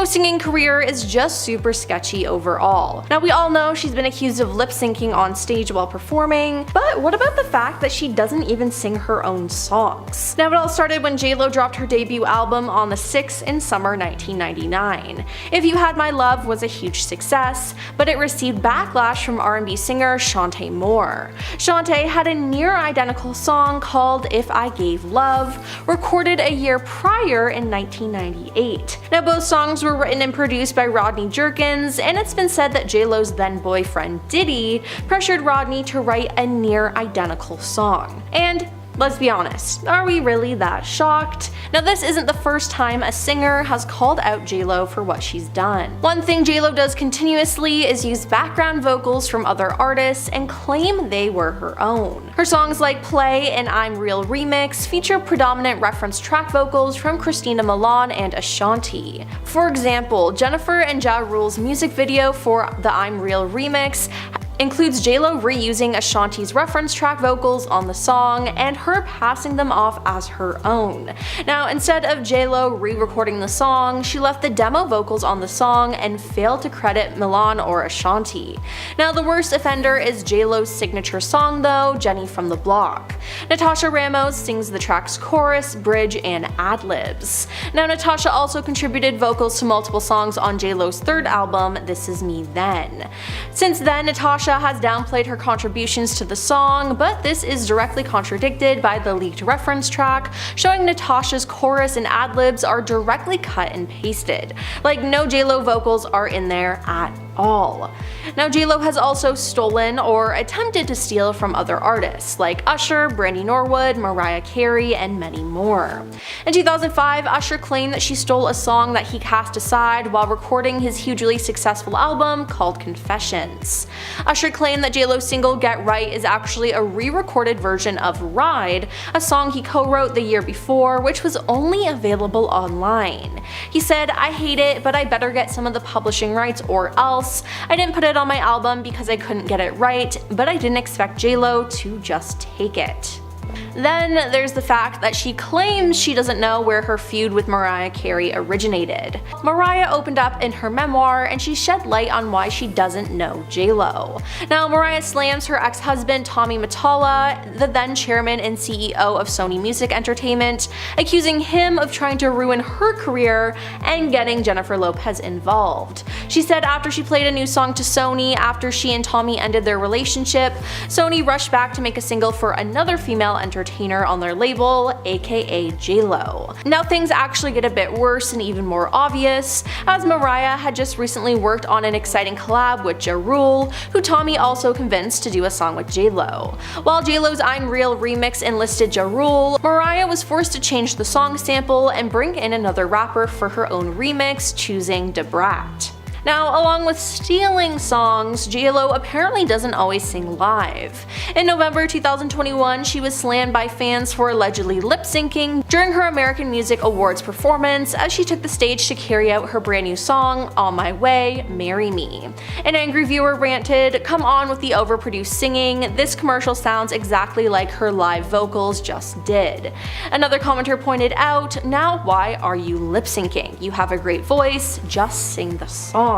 J.Lo's singing career is just super sketchy overall. Now we all know she's been accused of lip syncing on stage while performing, but what about the fact that she doesn't even sing her own songs? Now it all started when J.Lo dropped her debut album On the 6th in summer 1999. If You Had My Love was a huge success, but it received backlash from R&B singer Shantae Moore. Shantae had a near identical song called If I Gave Love, recorded a year prior in 1998. Now both songs were written and produced by Rodney Jerkins, and it's been said that J.Lo's then boyfriend Diddy pressured Rodney to write a near identical song. And let's be honest, are we really that shocked? Now this isn't the first time a singer has called out J.Lo for what she's done. One thing J.Lo does continuously is use background vocals from other artists and claim they were her own. Her songs like Play and I'm Real remix feature predominant reference track vocals from Christina Milian and Ashanti. For example, Jennifer and Ja Rule's music video for the I'm Real remix includes J.Lo reusing Ashanti's reference track vocals on the song and her passing them off as her own. Now instead of J.Lo re-recording the song, she left the demo vocals on the song and failed to credit Milian or Ashanti. Now the worst offender is J.Lo's signature song though, Jenny from the Block. Natasha Ramos sings the track's chorus, bridge, and ad-libs. Now Natasha also contributed vocals to multiple songs on J.Lo's third album, This Is Me Then. Since then, Natasha has downplayed her contributions to the song, but this is directly contradicted by the leaked reference track, showing Natasha's chorus and ad-libs are directly cut and pasted. Like no J.Lo vocals are in there at all. Now J.Lo has also stolen or attempted to steal from other artists like Usher, Brandy Norwood, Mariah Carey, and many more. In 2005, Usher claimed that she stole a song that he cast aside while recording his hugely successful album called Confessions. Usher claimed that J.Lo's single Get Right is actually a re-recorded version of Ride, a song he co-wrote the year before, which was only available online. He said, "I hate it, but I better get some of the publishing rights or else. I didn't put it on my album because I couldn't get it right, but I didn't expect J.Lo to just take it." Then there's the fact that she claims she doesn't know where her feud with Mariah Carey originated. Mariah opened up in her memoir and she shed light on why she doesn't know J.Lo. Now Mariah slams her ex-husband Tommy Mottola, the then chairman and CEO of Sony Music Entertainment, accusing him of trying to ruin her career and getting Jennifer Lopez involved. She said after she played a new song to Sony after she and Tommy ended their relationship, Sony rushed back to make a single for another female entertainer on their label, aka J.Lo. Now things actually get a bit worse and even more obvious, as Mariah had just recently worked on an exciting collab with Ja Rule, who Tommy also convinced to do a song with J.Lo. While J.Lo's I'm Real remix enlisted Ja Rule, Mariah was forced to change the song sample and bring in another rapper for her own remix, choosing Da Brat. Now, along with stealing songs, J.Lo apparently doesn't always sing live. In November 2021, she was slammed by fans for allegedly lip-syncing during her American Music Awards performance as she took the stage to carry out her brand new song, On My Way, Marry Me. An angry viewer ranted, "Come on with the overproduced singing, this commercial sounds exactly like her live vocals just did." Another commenter pointed out, "Now why are you lip-syncing? You have a great voice, just sing the song."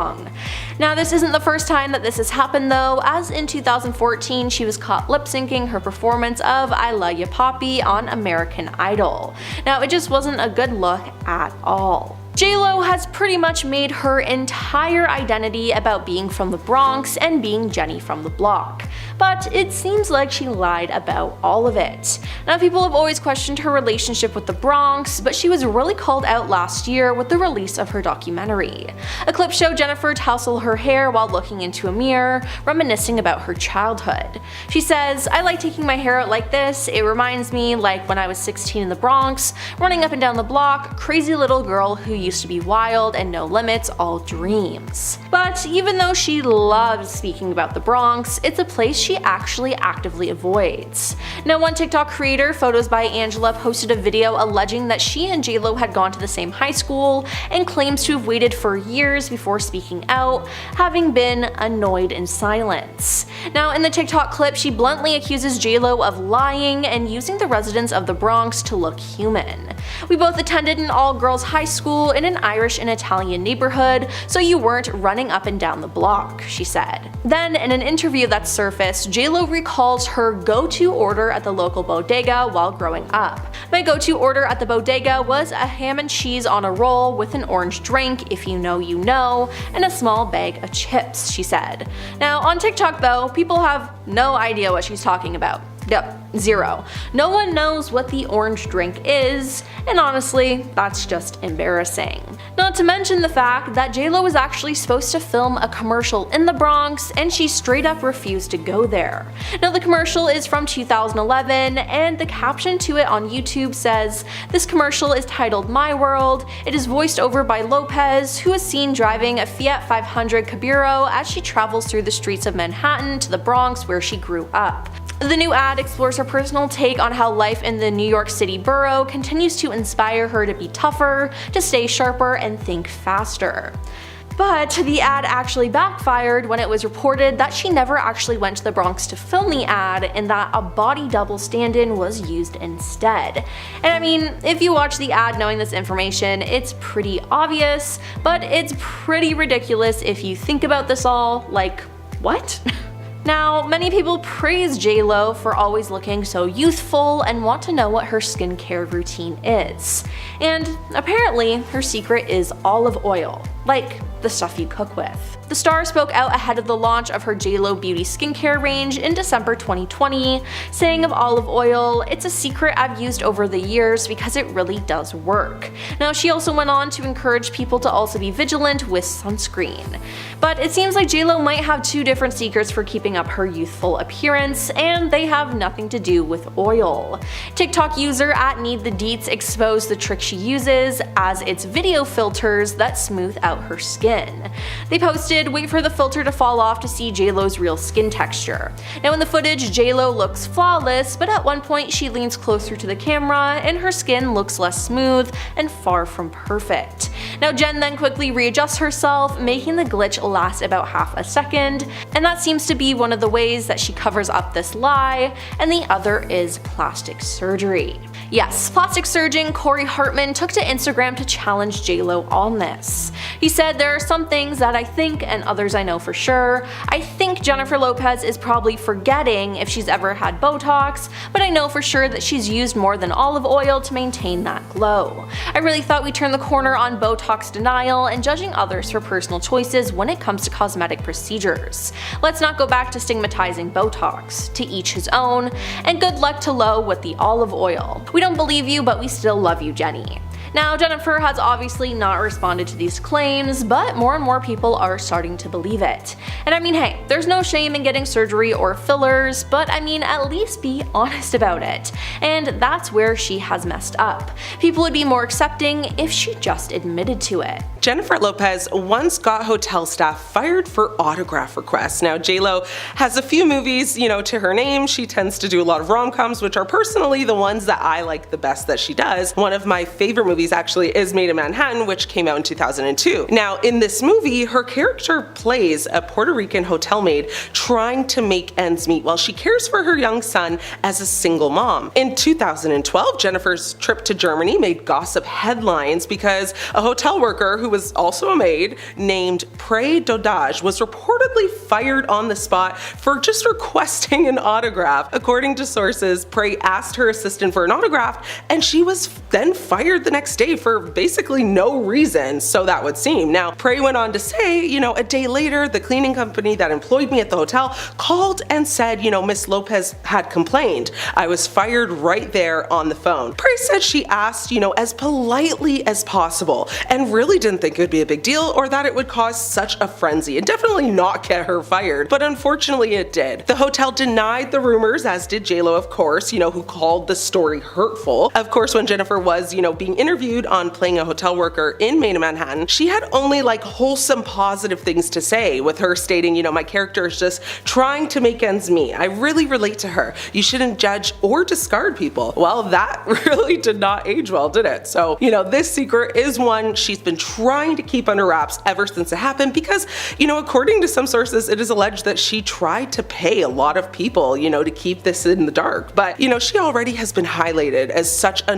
Now this isn't the first time that this has happened though, as in 2014 she was caught lip-syncing her performance of I Love Ya Poppy on American Idol. Now it just wasn't a good look at all. J.Lo has pretty much made her entire identity about being from the Bronx and being Jenny from the Block. But it seems like she lied about all of it. Now people have always questioned her relationship with the Bronx, but she was really called out last year with the release of her documentary. A clip showed Jennifer tousle her hair while looking into a mirror, reminiscing about her childhood. She says, "I like taking my hair out like this, it reminds me like when I was 16 in the Bronx, running up and down the block, crazy little girl who used to be wild and no limits, all dreams." But even though she loves speaking about the Bronx, it's a place she actually actively avoids. Now one TikTok creator, Photos by Angela, posted a video alleging that she and J.Lo had gone to the same high school and claims to have waited for years before speaking out, having been annoyed in silence. Now in the TikTok clip, she bluntly accuses J.Lo of lying and using the residents of the Bronx to look human. "We both attended an all-girls high school in an Irish and Italian neighborhood, so you weren't running up and down the block," she said. Then, in an interview that surfaced, J.Lo recalls her go-to order at the local bodega while growing up. "My go-to order at the bodega was a ham and cheese on a roll with an orange drink, if you know you know, and a small bag of chips," she said. Now, on TikTok though, people have no idea what she's talking about. Yep, zero. No one knows what the orange drink is, and honestly, that's just embarrassing. Not to mention the fact that J.Lo was actually supposed to film a commercial in the Bronx, and she straight up refused to go there. Now, the commercial is from 2011, and the caption to it on YouTube says, "This commercial is titled My World. It is voiced over by Lopez, who is seen driving a Fiat 500 Cabrio as she travels through the streets of Manhattan to the Bronx where she grew up." The new ad explores her personal take on how life in the New York City borough continues to inspire her to be tougher, to stay sharper, and think faster. But the ad actually backfired when it was reported that she never actually went to the Bronx to film the ad and that a body double stand-in was used instead. And I mean, if you watch the ad knowing this information, it's pretty obvious, but it's pretty ridiculous if you think about this all. Like, what? Now, many people praise J.Lo for always looking so youthful and want to know what her skincare routine is. And apparently, her secret is olive oil, like the stuff you cook with. The star spoke out ahead of the launch of her J.Lo beauty skincare range in December 2020, saying of olive oil, "It's a secret I've used over the years because it really does work." Now, she also went on to encourage people to also be vigilant with sunscreen. But it seems like J.Lo might have two different secrets for keeping up her youthful appearance, and they have nothing to do with oil. TikTok user @NeedTheDeets exposed the trick she uses, as it's video filters that smooth out her skin. They posted, "Wait for the filter to fall off to see J.Lo's real skin texture." Now in the footage, J.Lo looks flawless, but at one point she leans closer to the camera and her skin looks less smooth and far from perfect. Now Jen then quickly readjusts herself, making the glitch last about half a second, and that seems to be one of the ways that she covers up this lie, and the other is plastic surgery. Yes, plastic surgeon Corey Hartman took to Instagram to challenge J.Lo on this. He said, "There are some things that I think and others I know for sure. I think Jennifer Lopez is probably forgetting if she's ever had Botox, but I know for sure that she's used more than olive oil to maintain that glow. I really thought we turned the corner on Botox denial and judging others for personal choices when it comes to cosmetic procedures. Let's not go back to stigmatizing Botox. To each his own, and good luck to Lo with the olive oil. We don't believe you, but we still love you, Jenny." Now, Jennifer has obviously not responded to these claims, but more and more people are starting to believe it. And I mean, hey, there's no shame in getting surgery or fillers, but I mean, at least be honest about it. And that's where she has messed up. People would be more accepting if she just admitted to it. Jennifer Lopez once got hotel staff fired for autograph requests. Now, J.Lo has a few movies, to her name. She tends to do a lot of rom-coms, which are personally the ones that I like the best that she does. One of my favorite movies actually is Made in Manhattan, which came out in 2002. Now, in this movie, her character plays a Puerto Rican hotel maid trying to make ends meet while she cares for her young son as a single mom. In 2012, Jennifer's trip to Germany made gossip headlines because a hotel worker who was also a maid named Prey Dodage was reportedly fired on the spot for just requesting an autograph. According to sources, Prey asked her assistant for an autograph and she was then fired the next day for basically no reason, so that would seem. Now, Prey went on to say, a day later, the cleaning company that employed me at the hotel called and said, Miss Lopez had complained. I was fired right there on the phone. Prey said she asked, as politely as possible and really didn't think it would be a big deal or that it would cause such a frenzy and definitely not get her fired, but unfortunately it did. The hotel denied the rumors, as did J.Lo, of course, who called the story hurtful. Of course, when Jennifer was, being interviewed on playing a hotel worker in Made in Manhattan, she had only wholesome positive things to say, with her stating, my character is just trying to make ends meet. I really relate to her. You shouldn't judge or discard people. Well, that really did not age well, did it? So, this secret is one she's been trying trying to keep under wraps ever since it happened because, according to some sources, it is alleged that she tried to pay a lot of people, to keep this in the dark. But, she already has been highlighted as such a,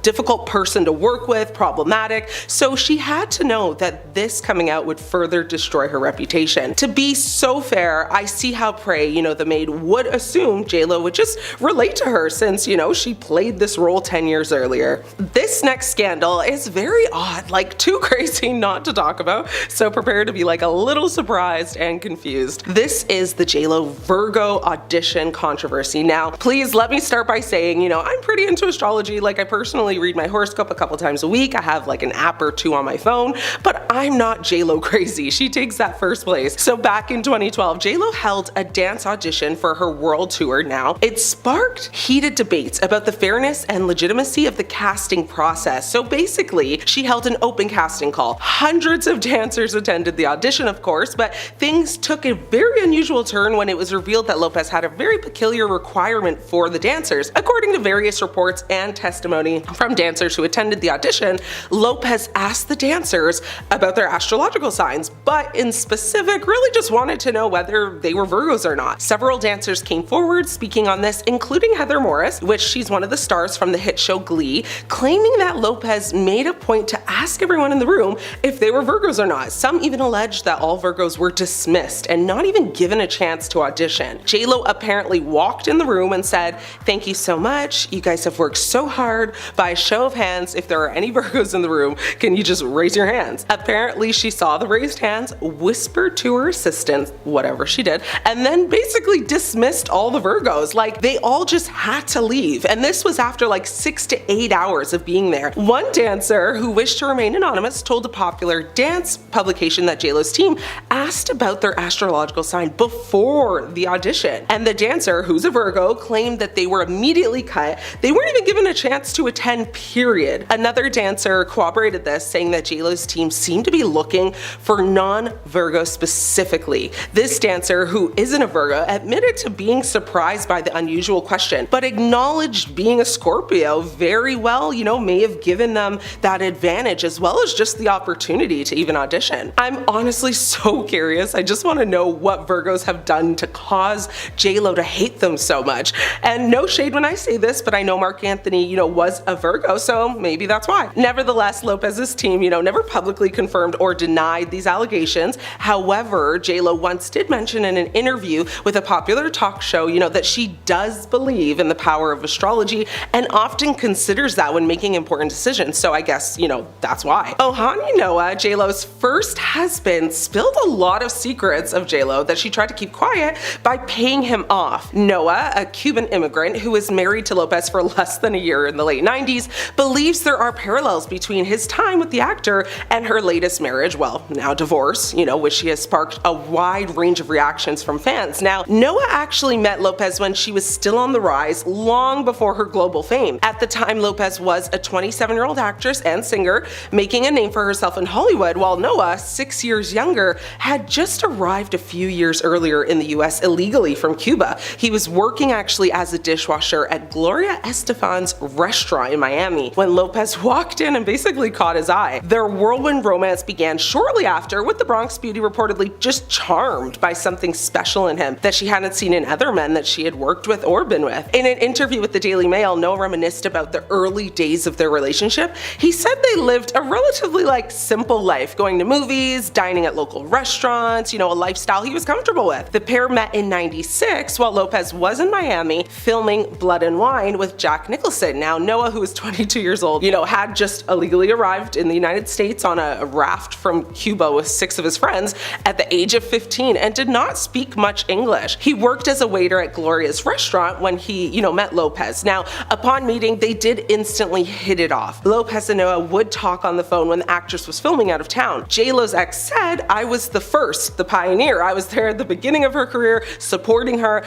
difficult person to work with, problematic, so she had to know that this coming out would further destroy her reputation. To be so fair, I see how Prey, the maid, would assume J.Lo would just relate to her since, she played this role 10 years earlier. This next scandal is very odd, like too crazy not to talk about, so prepare to be like a little surprised and confused. This is the J.Lo Virgo audition controversy. Now, please let me start by saying, I'm pretty into astrology. Like, I personally read my horoscope a couple times a week. I have like an app or two on my phone, but I'm not J.Lo crazy. She takes that first place. So back in 2012, J.Lo held a dance audition for her world tour. Now, it sparked heated debates about the fairness and legitimacy of the casting process. So basically, she held an open casting call. Hundreds of dancers attended the audition, of course, but things took a very unusual turn when it was revealed that Lopez had a very peculiar requirement for the dancers. According to various reports and testimony from dancers who attended the audition, Lopez asked the dancers about their astrological signs, but in specific, really just wanted to know whether they were Virgos or not. Several dancers came forward speaking on this, including Heather Morris, which she's one of the stars from the hit show Glee, claiming that Lopez made a point to ask everyone in the room if they were Virgos or not. Some even alleged that all Virgos were dismissed and not even given a chance to audition. J.Lo apparently walked in the room and said, "Thank you so much. You guys have worked so hard. By a show of hands, if there are any Virgos in the room, can you just raise your hands?" Apparently, she saw the raised hands, whispered to her assistant, whatever she did, and then basically dismissed all the Virgos. Like, they all just had to leave. And this was after like 6 to 8 hours of being there. One dancer who wished to remain anonymous told a popular dance publication that J.Lo's team asked about their astrological sign before the audition. And the dancer, who's a Virgo, claimed that they were immediately cut. They weren't even given a chance to attend, period. Another dancer corroborated this, saying that J.Lo's team seemed to be looking for non-Virgo specifically. This dancer, who isn't a Virgo, admitted to being surprised by the unusual question, but acknowledged being a Scorpio very well, may have given them that advantage as well as just the opportunity to even audition. I'm honestly so curious. I just want to know what Virgos have done to cause J.Lo to hate them so much. And no shade when I say this, but I know Mark Anthony, was a Virgo, so maybe that's why. Nevertheless, Lopez's team, never publicly confirmed or denied these allegations. However, J.Lo once did mention in an interview with a popular talk show, that she does believe in the power of astrology and often considers that when making important decisions. So I guess, that's why. Ohani Noah, J.Lo's first husband, spilled a lot of secrets of J.Lo that she tried to keep quiet by paying him off. Noah, a Cuban immigrant who was married to Lopez for less than a year in the late 90s, believes there are parallels between his time with the actor and her latest marriage, well, now divorce, which has sparked a wide range of reactions from fans. Now, Noah actually met Lopez when she was still on the rise, long before her global fame. At the time, Lopez was a 27-year-old actress and singer, making a name for herself in Hollywood, while Noah, 6 years younger, had just arrived a few years earlier in the US illegally from Cuba. He was working actually as a dishwasher at Gloria Estefan's restaurant in Miami when Lopez walked in and basically caught his eye. Their whirlwind romance began shortly after, with the Bronx beauty reportedly just charmed by something special in him that she hadn't seen in other men that she had worked with or been with. In an interview with the Daily Mail, Noah reminisced about the early days of their relationship. He said they lived a relatively simple life, going to movies, dining at local restaurants, a lifestyle he was comfortable with. The pair met in '96 while Lopez was in Miami filming Blood and Wine with Jack Nicholson. Now, Noah, who was 22 years old, had just illegally arrived in the United States on a raft from Cuba with 6 of his friends at the age of 15 and did not speak much English. He worked as a waiter at Gloria's restaurant when he, met Lopez. Now, upon meeting, they did instantly hit it off. Lopez and Noah would talk on the phone when the actress was filming out of town. J.Lo's ex said, "I was the first, the pioneer. I was there at the beginning of her career, supporting her,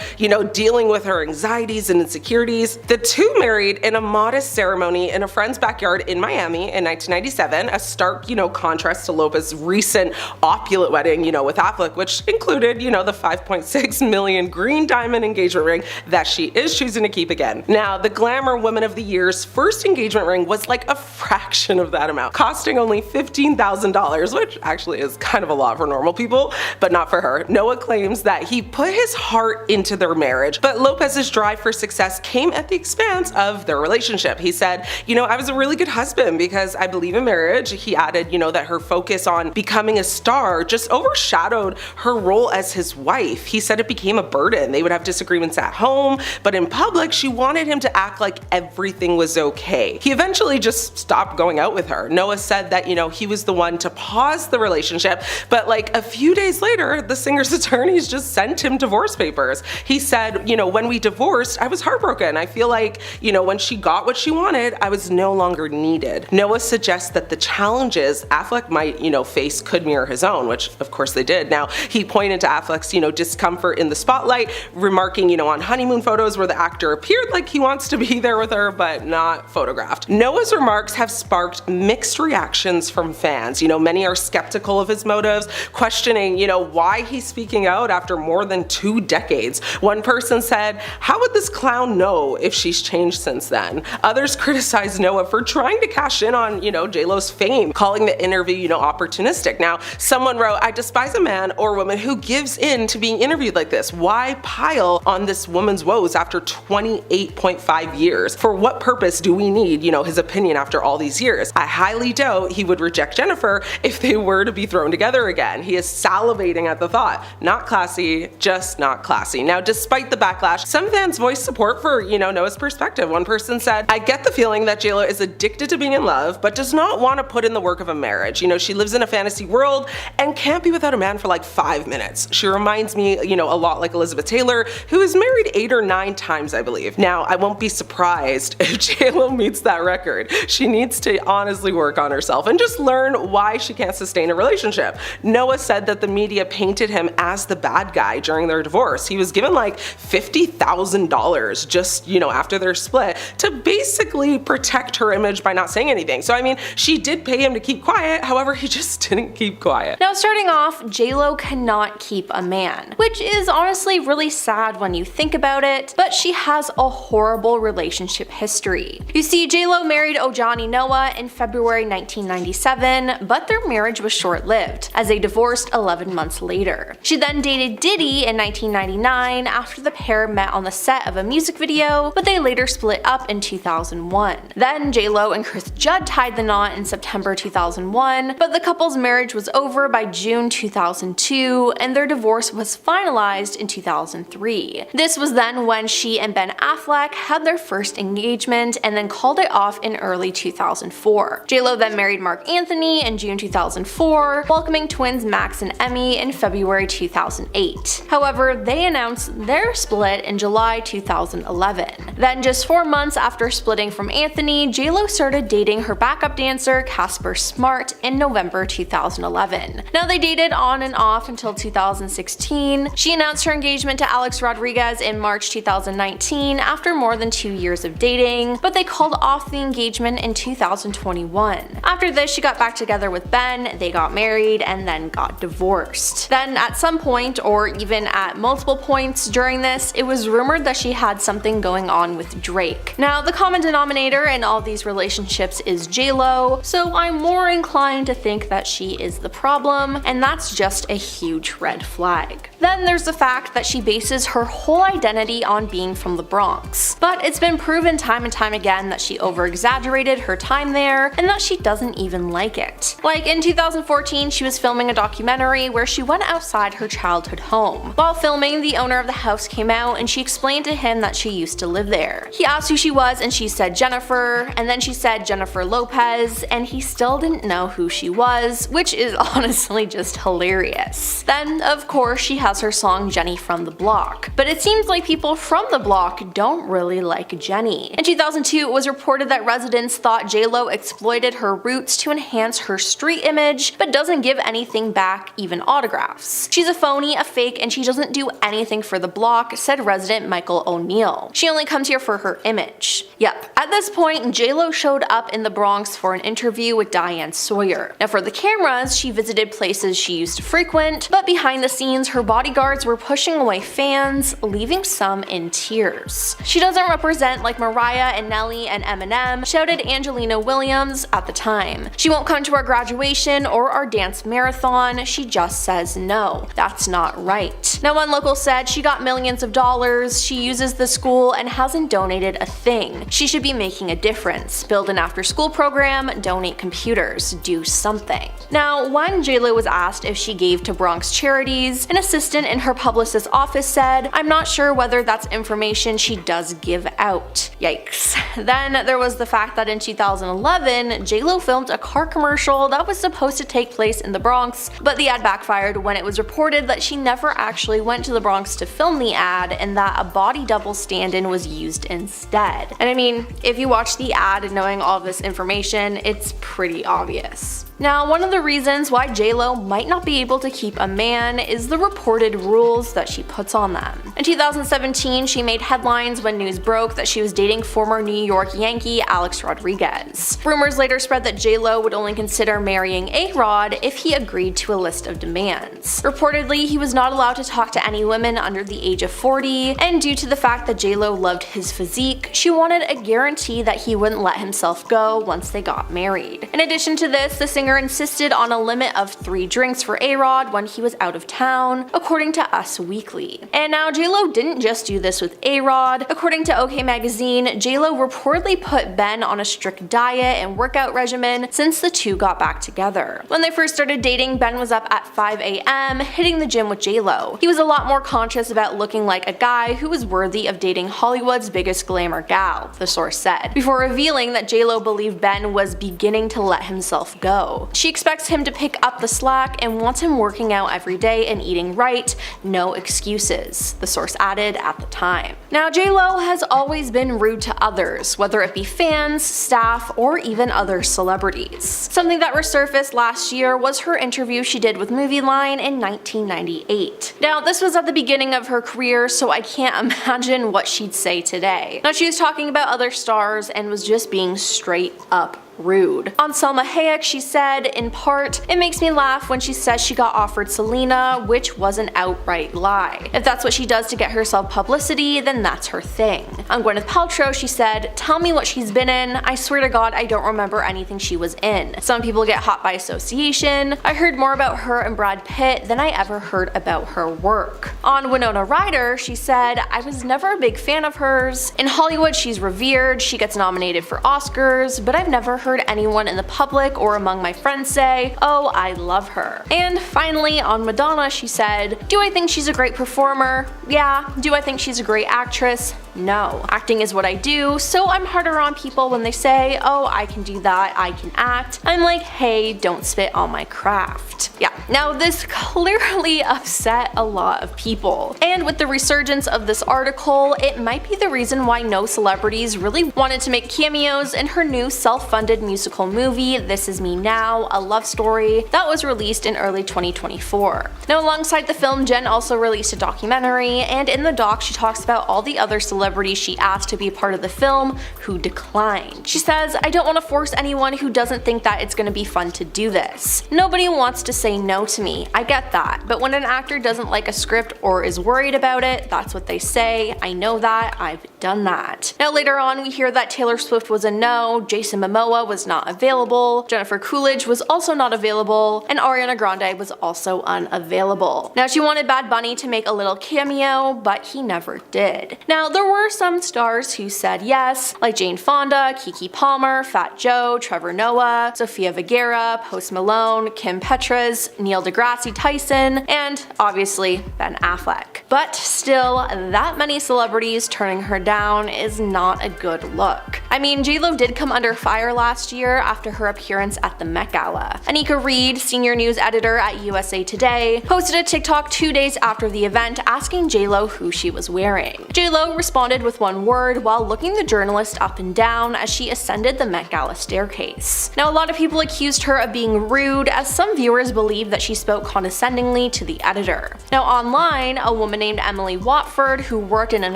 dealing with her anxieties and insecurities." The two married in a modest ceremony in a friend's backyard in Miami in 1997, a stark, contrast to Lopez's recent opulent wedding, with Affleck, which included, the $5.6 million green diamond engagement ring that she is choosing to keep again. Now, the Glamour Woman of the Year's first engagement ring was like a fraction of that amount, costing only $15,000, which actually is kind of a lot for normal people, but not for her. Noah claims that he put his heart into their marriage, but Lopez's drive for success came at the expense of their relationship. He said, I was a really good husband because I believe in marriage. He added, that her focus on becoming a star just overshadowed her role as his wife. He said it became a burden. They would have disagreements at home, but in public, she wanted him to act like everything was okay. He eventually just stopped going out with her. Noah said that, he was the one to pause the relationship, but like a few days later, the singer's attorneys just sent him divorce papers. He said, when we divorced, I was heartbroken. I feel like, when she got what she wanted, I was no longer needed. Noah suggests that the challenges Affleck might, face could mirror his own, which of course they did. Now, he pointed to Affleck's, discomfort in the spotlight, remarking, on honeymoon photos where the actor appeared like he wants to be there with her, but not photographed. Noah's remarks have sparked mixed reactions from fans. Many are skeptical of his motives, questioning, why he's speaking out after more than 2 decades. One person said, how would this clown know if she's changed since then? Others criticized Noah for trying to cash in on, J.Lo's fame, calling the interview, opportunistic. Now, someone wrote, I despise a man or woman who gives in to being interviewed like this. Why pile on this woman's woes after 28.5 years? For what purpose do we need, his opinion after all these years? I highly doubt he would reject Jennifer if they were to be thrown together again. He is salivating at the thought. Not classy, just not classy. Now, despite the backlash, some fans voiced support for, Noah's perspective. One person said, I get the feeling that J.Lo is addicted to being in love, but does not want to put in the work of a marriage. She lives in a fantasy world and can't be without a man for like 5 minutes. She reminds me, a lot like Elizabeth Taylor, who is married 8 or 9 times, I believe. Now, I won't be surprised if J.Lo meets that record. She needs to honestly work on herself and just learn why she can't sustain a relationship. Noah said that the media painted him as the bad guy during their divorce. He was given like $50,000 just, after their split to basically protect her image by not saying anything. So, I mean, she did pay him to keep quiet, however, he just didn't keep quiet. Now, starting off, J.Lo cannot keep a man, which is honestly really sad when you think about it, but she has a horrible relationship history. You see, J.Lo married Ojani Noah in February 1997, but their marriage was short-lived, as they divorced 11 months later. She then dated Diddy in 1999 after the pair met on the set of a music video, but they later split up in 2001. Then J.Lo and Chris Judd tied the knot in September 2001, but the couple's marriage was over by June 2002, and their divorce was finalized in 2003. This was then when she and Ben Affleck had their first engagement and then called it off in early 2004. J.Lo then married Mark Anthony in June 2004, welcoming twins Max and Emmy in February 2008. However, they announced their split in July 2011. Then just 4 months after splitting from Anthony, J.Lo started dating her backup dancer Casper Smart in November 2011. Now, they dated on and off until 2016. She announced her engagement to Alex Rodriguez in March 2019 after more than 2 years of dating, but they called off the engagement in 2021. After this, she got back together with Ben, they got married, and then got divorced. Then at some point, or even at multiple points during this, it was rumored that she had something going on with Drake. Now, the common denominator in all these relationships is J.Lo, so I'm more inclined to think that she is the problem, and that's just a huge red flag. Then there's the fact that she bases her whole identity on being from the Bronx. But it's been proven time and time again that she over-exaggerated her time there, and that she doesn't even like it. Like in 2014, she was filming a documentary where she went outside her childhood home. While filming, the owner of the house came out and she explained to him that she used to live there. He asked who she was and she said Jennifer, and then she said Jennifer Lopez, and he still didn't know who she was, which is honestly just hilarious. Then, of course, she has her song Jenny from the Block, but it seems like people from the block don't really like Jenny. In 2002, it was reported that residents thought J.Lo exploited her roots to enhance her street image, but doesn't give anything back, even autographs. She's a phony, a fake, and she doesn't do anything for the block, said resident Michael O'Neill. She only comes here for her image. Yep, at this point, J.Lo showed up in the Bronx for an interview with Diane Sawyer. Now, for the cameras, she visited places she used to frequent, but behind the scenes, her body bodyguards were pushing away fans, leaving some in tears. "She doesn't represent like Mariah and Nelly and Eminem," shouted Angelina Williams at the time. "She won't come to our graduation or our dance marathon, she just says no. That's not right." Now, one local said she got millions of dollars, she uses the school and hasn't donated a thing. She should be making a difference. Build an after-school program, donate computers, do something. Now, when J.Lo was asked if she gave to Bronx charities, an assistant in her publicist's office said, "I'm not sure whether that's information she does give out." Yikes. Then there was the fact that in 2011, J.Lo filmed a car commercial that was supposed to take place in the Bronx, but the ad backfired when it was reported that she never actually went to the Bronx to film the ad and that a body double stand-in was used instead. And I mean, if you watch the ad knowing all this information, it's pretty obvious. Now, one of the reasons why J.Lo might not be able to keep a man is the reported rules that she puts on them. In 2017, she made headlines when news broke that she was dating former New York Yankee Alex Rodriguez. Rumors later spread that J.Lo would only consider marrying A-Rod if he agreed to a list of demands. Reportedly, he was not allowed to talk to any women under the age of 40, and due to the fact that J.Lo loved his physique, she wanted a guarantee that he wouldn't let himself go once they got married. In addition to this, the singer insisted on a limit of 3 drinks for A-Rod when he was out of town, according to Us Weekly. And now J.Lo didn't just do this with A-Rod. According to OK Magazine, J.Lo reportedly put Ben on a strict diet and workout regimen since the two got back together. When they first started dating, Ben was up at 5 a.m. hitting the gym with J.Lo. He was a lot more conscious about looking like a guy who was worthy of dating Hollywood's biggest glamour gal, the source said, before revealing that J.Lo believed Ben was beginning to let himself go. She expects him to pick up the slack and wants him working out every day and eating right, no excuses, the source added at the time. Now, J.Lo has always been rude to others, whether it be fans, staff, or even other celebrities. Something that resurfaced last year was her interview she did with Movie Line in 1998. Now, this was at the beginning of her career, so I can't imagine what she'd say today. Now, she was talking about other stars and was just being straight up rude. On Salma Hayek, she said, in part, "It makes me laugh when she says she got offered Selena, which was an outright lie. If that's what she does to get herself publicity, then that's her thing." On Gwyneth Paltrow, she said, "Tell me what she's been in. I swear to God, I don't remember anything she was in. Some people get hot by association. I heard more about her and Brad Pitt than I ever heard about her work." On Winona Ryder, she said, "I was never a big fan of hers. In Hollywood, she's revered. She gets nominated for Oscars, but I've never heard anyone in the public or among my friends say, 'Oh, I love her.'" And finally, on Madonna, she said, "Do I think she's a great performer? Yeah. Do I think she's a great actress? No. Acting is what I do, so I'm harder on people when they say, 'Oh, I can do that, I can act.' I'm like, hey, don't spit on my craft." Yeah, now this clearly upset a lot of people. And with the resurgence of this article, it might be the reason why no celebrities really wanted to make cameos in her new self-funded musical movie, This Is Me Now, a love story, that was released in early 2024. Now, alongside the film, Jen also released a documentary, and in the doc, she talks about all the other celebrities she asked to be part of the film who declined. She says, "I don't want to force anyone who doesn't think that it's going to be fun to do this. Nobody wants to say no to me, I get that, but when an actor doesn't like a script or is worried about it, that's what they say. I know that, I've done that." Now, later on, we hear that Taylor Swift was a no, Jason Momoa was not available, Jennifer Coolidge was also not available, and Ariana Grande was also unavailable. Now, she wanted Bad Bunny to make a little cameo, but he never did. Now, there were some stars who said yes, like Jane Fonda, Keke Palmer, Fat Joe, Trevor Noah, Sofia Vergara, Post Malone, Kim Petras, Neil deGrasse Tyson, and obviously Ben Affleck. But still, that many celebrities turning her down is not a good look. I mean, J.Lo did come under fire last year after her appearance at the Met Gala. Anika Reed, senior news editor at USA Today, posted a TikTok 2 days after the event asking J.Lo who she was wearing. J.Lo responded with one word while looking the journalist up and down as she ascended the Met Gala staircase. Now, a lot of people accused her of being rude, as some viewers believe that she spoke condescendingly to the editor. Now, online, a woman named Emily Watford, who worked in an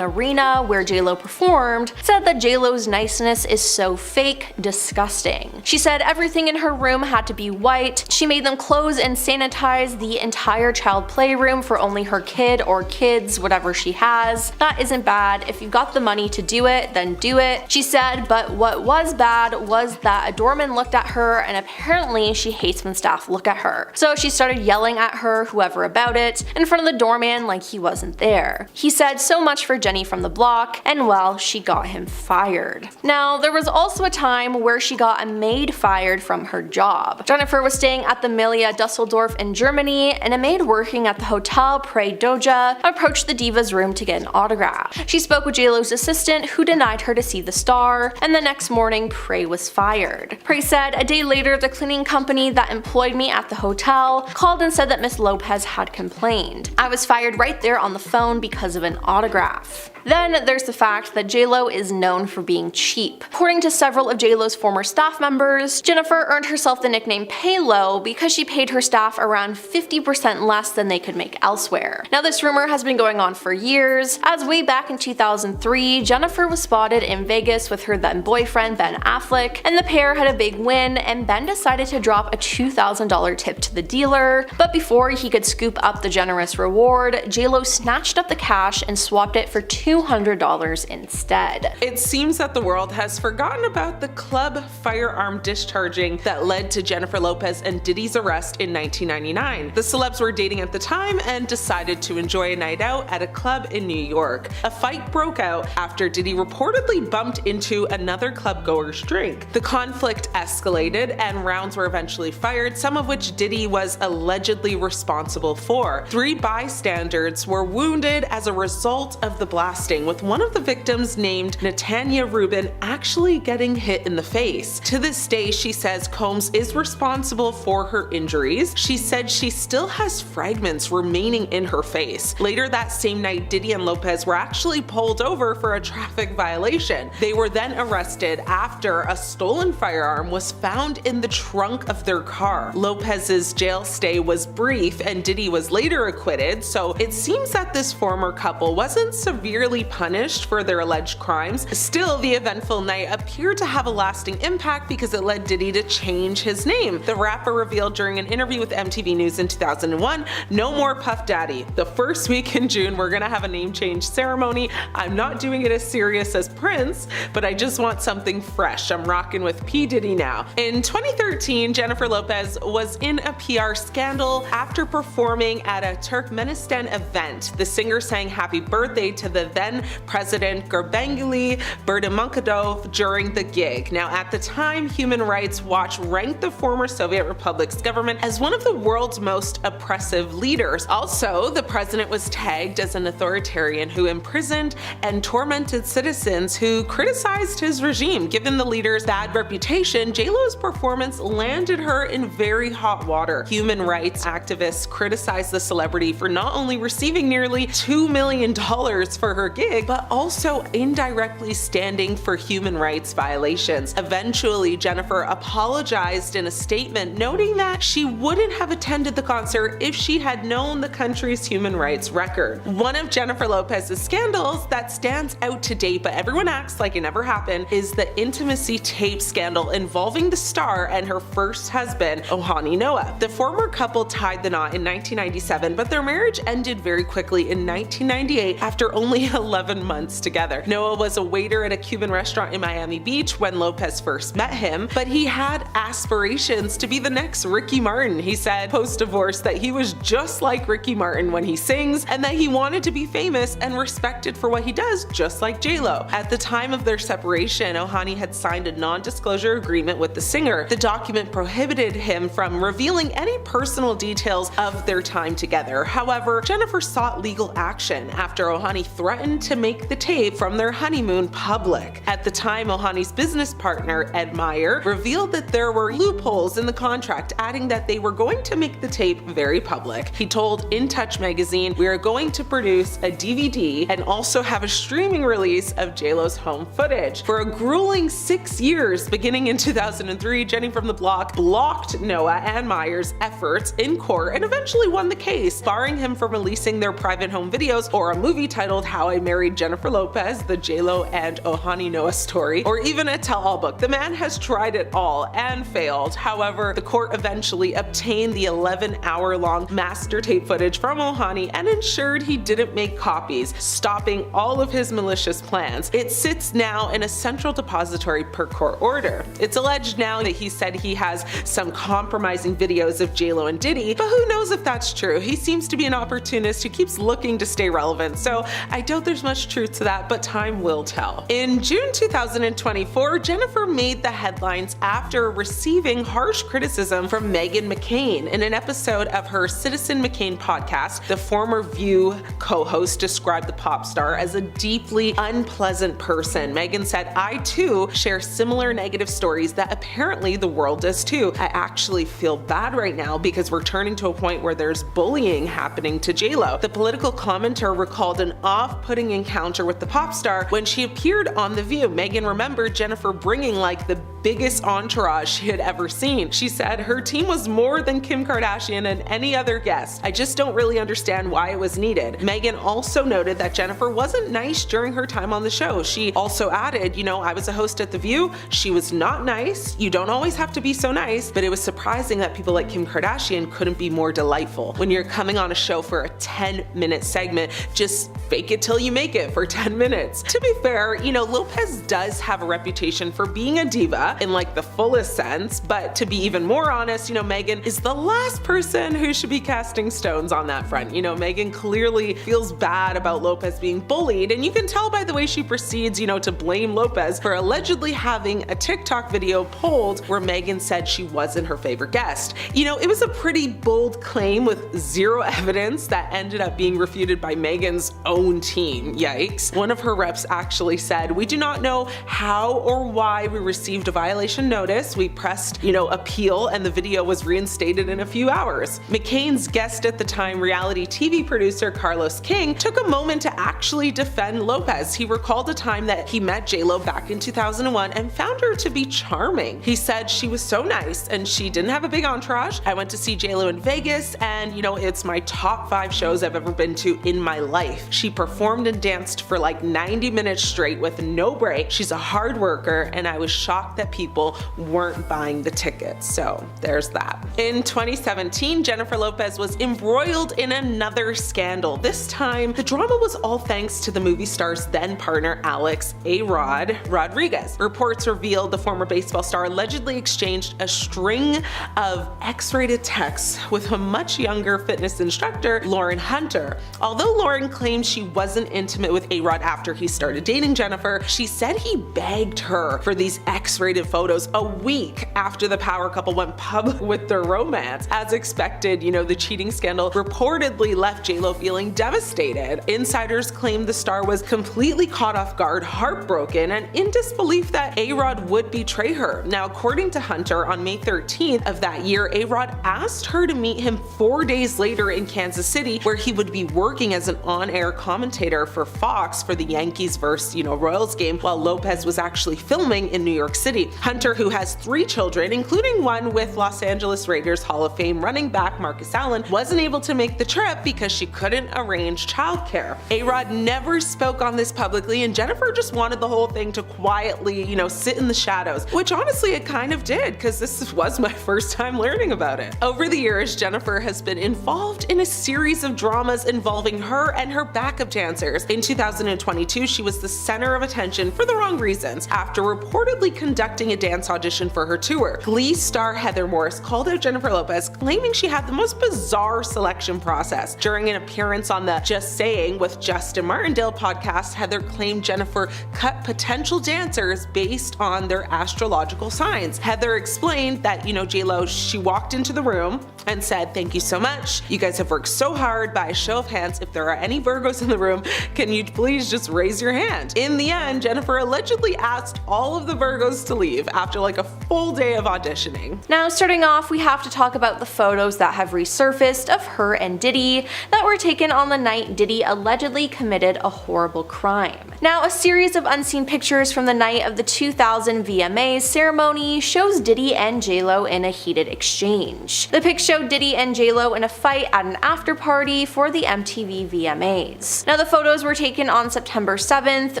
arena where J.Lo performed, said that J.Lo's niceness business is so fake, disgusting. She said everything in her room had to be white. She made them close and sanitize the entire child playroom for only her kid or kids, whatever she has. That isn't bad. If you've got the money to do it, then do it. She said, but what was bad was that a doorman looked at her, and apparently she hates when staff look at her. So she started yelling at her, whoever about it, in front of the doorman like he wasn't there. He said so much for Jenny from the block, and well, she got him fired. Now, there was also a time where she got a maid fired from her job. Jennifer was staying at the Melia Dusseldorf in Germany, and a maid working at the Hotel Pre Doja approached the diva's room to get an autograph. She spoke with J.Lo's assistant, who denied her to see the star, and the next morning Pre was fired. Pre said, a day later, the cleaning company that employed me at the hotel called and said that Miss Lopez had complained. I was fired right there on the phone because of an autograph. Then there's the fact that J.Lo is known for being cheap. According to several of J.Lo's former staff members, Jennifer earned herself the nickname Pay Low because she paid her staff around 50% less than they could make elsewhere. Now, this rumor has been going on for years, as way back in 2003, Jennifer was spotted in Vegas with her then boyfriend Ben Affleck, and the pair had a big win, and Ben decided to drop a $2,000 tip to the dealer. But before he could scoop up the generous reward, J.Lo snatched up the cash and swapped it for $200 instead. It seems that the world has forgotten about the club firearm discharging that led to Jennifer Lopez and Diddy's arrest in 1999. The celebs were dating at the time and decided to enjoy a night out at a club in New York. A fight broke out after Diddy reportedly bumped into another club goer's drink. The conflict escalated and rounds were eventually fired, some of which Diddy was allegedly responsible for. 3 bystanders were wounded as a result of the blasting, with one of the victims named Natanya Rubin actually getting hit in the face. To this day, she says Combs is responsible for her injuries. She said she still has fragments remaining in her face. Later that same night, Diddy and Lopez were actually pulled over for a traffic violation. They were then arrested after a stolen firearm was found in the trunk of their car. Lopez's jail stay was brief and Diddy was later acquitted, so it seems that this former couple wasn't severely punished for their alleged crimes. Still, the eventful night appeared to have a lasting impact because it led Diddy to change his name. The rapper revealed during an interview with MTV News in 2001, "No more Puff Daddy. The first week in June, we're gonna have a name change ceremony. I'm not doing it as serious as Prince, but I just want something fresh. I'm rocking with P. Diddy now." In 2013, Jennifer Lopez was in a PR scandal after performing at a Turkmenistan event. The singer sang happy birthday to the then President Gurbanguly Berdimuhamedov during the gig. Now, at the time, Human Rights Watch ranked the former Soviet Republic's government as one of the world's most oppressive leaders. Also, the president was tagged as an authoritarian who imprisoned and tormented citizens who criticized his regime. Given the leader's bad reputation, J.Lo's performance landed her in very hot water. Human rights activists criticized the celebrity for not only receiving nearly $2 million for her gig, but also indirectly standing for human rights violations. Eventually, Jennifer apologized in a statement, noting that she wouldn't have attended the concert if she had known the country's human rights record. One of Jennifer Lopez's scandals that stands out to date, but everyone acts like it never happened, is the intimacy tape scandal involving the star and her first husband, Ohani Noah. The former couple tied the knot in 1997, but their marriage ended very quickly in 1998 after only 11 months together. Noah was a waiter at a Cuban restaurant in Miami Beach when Lopez first met him, but he had aspirations to be the next Ricky Martin. He said post-divorce that he was just like Ricky Martin when he sings, and that he wanted to be famous and respected for what he does, just like J.Lo. At the time of their separation, Ohani had signed a non-disclosure agreement with the singer. The document prohibited him from revealing any personal details of their time together. However, Jennifer sought legal action after Ohani threatened to make the tape from their honeymoon public. At the time, Ohani's business partner, Ed Meyer, revealed that there were loopholes in the contract, adding that they were going to make the tape very public. He told In Touch magazine, "We are going to produce a DVD and also have a streaming release of J.Lo's home footage." For a grueling 6 years, beginning in 2003, Jenny from the Block blocked Noah and Meyer's efforts in court and eventually won the case, barring him from releasing their private home videos or a movie titled How I Married Jennifer Lopez, the J.Lo and Ohani Noah story or even a tell-all book. The man has tried it all and failed. However, the court eventually obtained the 11-hour-long master tape footage from Ohani and ensured he didn't make copies, stopping all of his malicious plans. It sits now in a central depository per court order. It's alleged now that he said he has some compromising videos of J.Lo and Diddy, but who knows if that's true. He seems to be an opportunist who keeps looking to stay relevant, so I doubt there's much truth to that, but time will tell. In June 2024, Jennifer made the headlines after receiving harsh criticism from Meghan McCain. In an episode of her Citizen McCain podcast, the former View co-host described the pop star as a deeply unpleasant person. Meghan said, "I too share similar negative stories that apparently the world does too. I actually feel bad right now because we're turning to a point where there's bullying happening to J.Lo." The political commenter recalled an off-putting encounter with the pop star when she appeared on The View. Meghan remembered Jennifer bringing like the biggest entourage she had ever seen. She said, "Her team was more than Kim Kardashian and any other guest. I just don't really understand why it was needed." Meghan also noted that Jennifer wasn't nice during her time on the show. She also added, "I was a host at The View. She was not nice. You don't always have to be so nice, but it was surprising that people like Kim Kardashian couldn't be more delightful. When you're coming on a show for a 10-minute segment, just fake it till you make it for 10 minutes. To be fair, Lopez does have a reputation for being a diva in like the fullest sense, but to be even more honest, Meghan is the last person who should be casting stones on that front. Meghan clearly feels bad about Lopez being bullied, and you can tell by the way she proceeds, to blame Lopez for allegedly having a TikTok video pulled where Meghan said she wasn't her favorite guest. It was a pretty bold claim with zero evidence that ended up being refuted by Meghan's own team. Yikes. One of her reps actually said, "We do not know how or why we received a violation notice. We pressed, appeal, and the video was reinstated in a few hours." McCain's guest at the time, reality TV producer Carlos King, took a moment to actually defend Lopez. He recalled a time that he met J.Lo back in 2001 and found her to be charming. He said, "She was so nice and she didn't have a big entourage. I went to see J.Lo in Vegas and it's my top 5 shows I've ever been to in my life. She performed and danced for like 90 minutes straight with no break. She's a hard worker and I was shocked that people weren't buying the tickets." So there's that. In 2017, Jennifer Lopez was embroiled in another scandal. This time, the drama was all thanks to the movie star's then partner Alex "A-Rod" Rodriguez. Reports revealed the former baseball star allegedly exchanged a string of X-rated texts with a much younger fitness instructor, Lauren Hunter. Although Lauren claimed she wasn't intimate with A-Rod after he started dating Jennifer, she said he begged her for these X-rated photos a week after the power couple went public with their romance. As expected, the cheating scandal reportedly left J.Lo feeling devastated. Insiders claimed the star was completely caught off guard, heartbroken, and in disbelief that A-Rod would betray her. Now, according to Hunter, on May 13th of that year, A-Rod asked her to meet him 4 days later in Kansas City, where he would be working as an on-air commentator for Fox for the Yankees vs. Royals game, while Lopez was actually filming in New York City. Hunter, who has 3 children, including one with Los Angeles Raiders Hall of Fame running back Marcus Allen, wasn't able to make the trip because she couldn't arrange childcare. A-Rod never spoke on this publicly, and Jennifer just wanted the whole thing to quietly, sit in the shadows, which honestly it kind of did, because this was my first time learning about it. Over the years, Jennifer has been involved in a series of dramas involving her and her backup dancers. In 2022, she was the center of attention for the wrong reasons after reportedly conducting a dance audition for her tour. Glee star Heather Morris called out Jennifer Lopez, claiming she had the most bizarre selection process. During an appearance on the Just Saying with Justin Martindale podcast, Heather claimed Jennifer cut potential dancers based on their astrological signs. Heather explained that, J.Lo, she walked into the room and said, "Thank you so much. You guys have worked so hard. By a show of hands, if there are any Virgos in the room, can you please just raise your hand?" In the end, Jennifer allegedly asked all of the Virgos to leave after like a full day of auditioning. Now, starting off, we have to talk about the photos that have resurfaced of her and Diddy that were taken on the night Diddy allegedly committed a horrible crime. Now, a series of unseen pictures from the night of the 2000 VMAs ceremony shows Diddy and J.Lo in a heated exchange. The pics show Diddy and J.Lo in a fight at an after party for the MTV VMAs. Now, the photos were taken on September 7th,